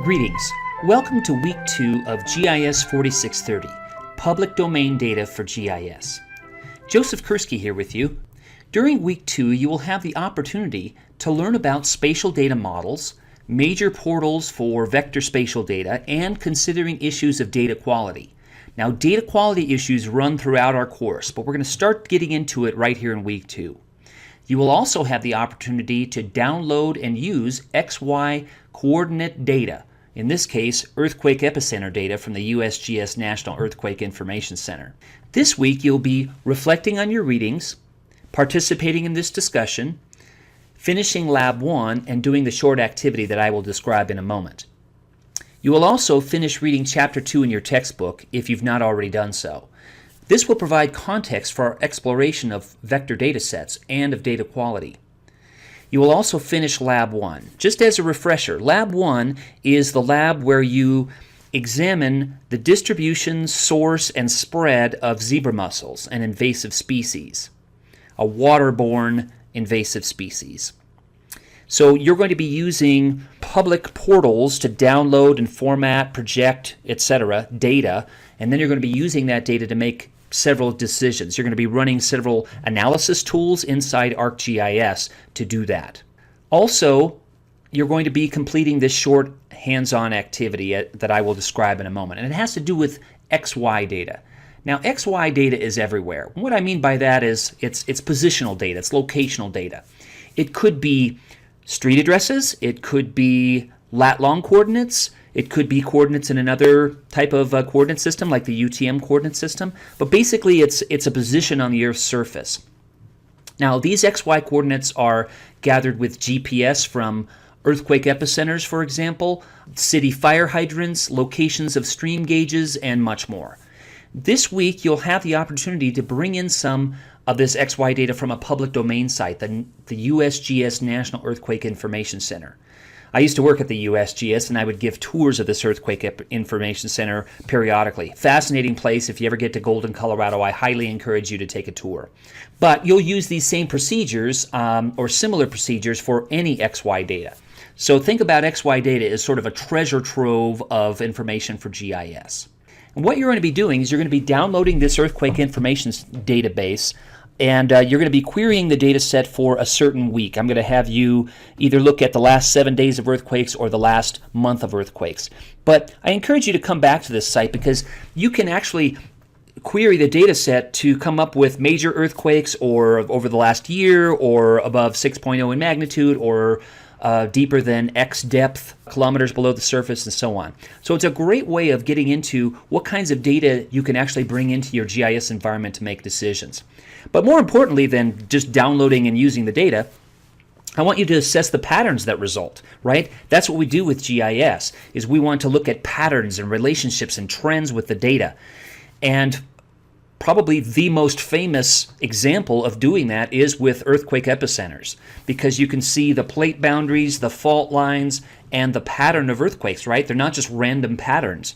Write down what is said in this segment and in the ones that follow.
Greetings. Welcome to Week 2 of GIS 4630, Public Domain Data for GIS. Joseph Kursky here with you. During Week 2, you will have the opportunity to learn about spatial data models, major portals for vector spatial data, and considering issues of data quality. Now, data quality issues run throughout our course, but we're going to start getting into it right here in Week 2. You will also have the opportunity to download and use XY coordinate data, in this case, earthquake epicenter data from the USGS National Earthquake Information Center. This week, you'll be reflecting on your readings, participating in this discussion, finishing Lab 1, and doing the short activity that I will describe in a moment. You will also finish reading Chapter 2 in your textbook if you've not already done so. This will provide context for our exploration of vector data sets and of data quality. You will also finish Lab 1. Just as a refresher, Lab 1 is the lab where you examine the distribution, source, and spread of zebra mussels, an invasive species, a waterborne invasive species. So you're going to be using public portals to download and format, project, etc. data, and then you're going to be using that data to make several decisions. You're going to be running several analysis tools inside ArcGIS to do that. Also, you're going to be completing this short hands-on activity that I will describe in a moment, and it has to do with XY data. Now, XY data is everywhere. What I mean by that is it's positional data, it's locational data. It could be street addresses, it could be lat-long coordinates, it could be coordinates in another type of coordinate system like the UTM coordinate system, but basically it's a position on the Earth's surface. Now, these XY coordinates are gathered with GPS from earthquake epicenters, for example, city fire hydrants, locations of stream gauges, and much more. This week, you'll have the opportunity to bring in some of this XY data from a public domain site, the USGS National Earthquake Information Center. I used to work at the USGS, and I would give tours of this Earthquake Information Center periodically. Fascinating place. If you ever get to Golden, Colorado, I highly encourage you to take a tour. But you'll use these same procedures or similar procedures for any XY data. So think about XY data as sort of a treasure trove of information for GIS. And what you're going to be doing is you're going to be downloading this Earthquake Information database, and you're going to be querying the data set for a certain week. I'm going to have you either look at the last 7 days of earthquakes or the last month of earthquakes. But I encourage you to come back to this site because you can actually query the data set to come up with major earthquakes or over the last year or above 6.0 in magnitude or deeper than X depth, kilometers below the surface, and so on. So it's a great way of getting into what kinds of data you can actually bring into your GIS environment to make decisions. But more importantly than just downloading and using the data, I want you to assess the patterns that result, right? That's what we do with GIS, is we want to look at patterns and relationships and trends with the data. And probably the most famous example of doing that is with earthquake epicenters, because you can see the plate boundaries, the fault lines, and the pattern of earthquakes, right? They're not just random patterns.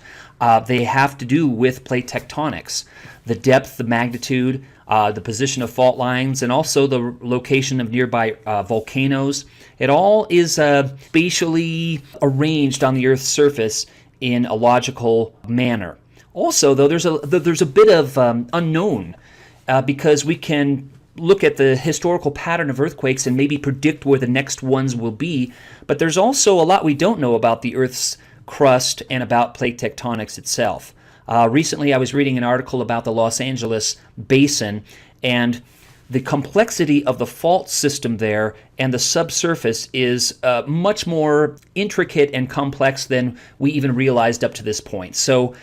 They have to do with plate tectonics, the depth, the magnitude, the position of fault lines, and also the location of nearby volcanoes. It all is spatially arranged on the Earth's surface in a logical manner. Also, though, there's a bit of unknown because we can look at the historical pattern of earthquakes and maybe predict where the next ones will be, but there's also a lot we don't know about the Earth's crust and about plate tectonics itself. Recently, I was reading an article about the Los Angeles basin and the complexity of the fault system there and the subsurface is much more intricate and complex than we even realized up to this point. So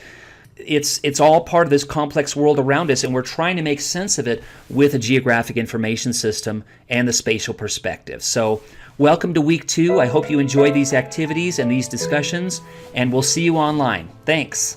it's all part of this complex world around us, and we're trying to make sense of it with a geographic information system and the spatial perspective. So welcome to Week 2. I hope you enjoy these activities and these discussions, and we'll see you online. Thanks.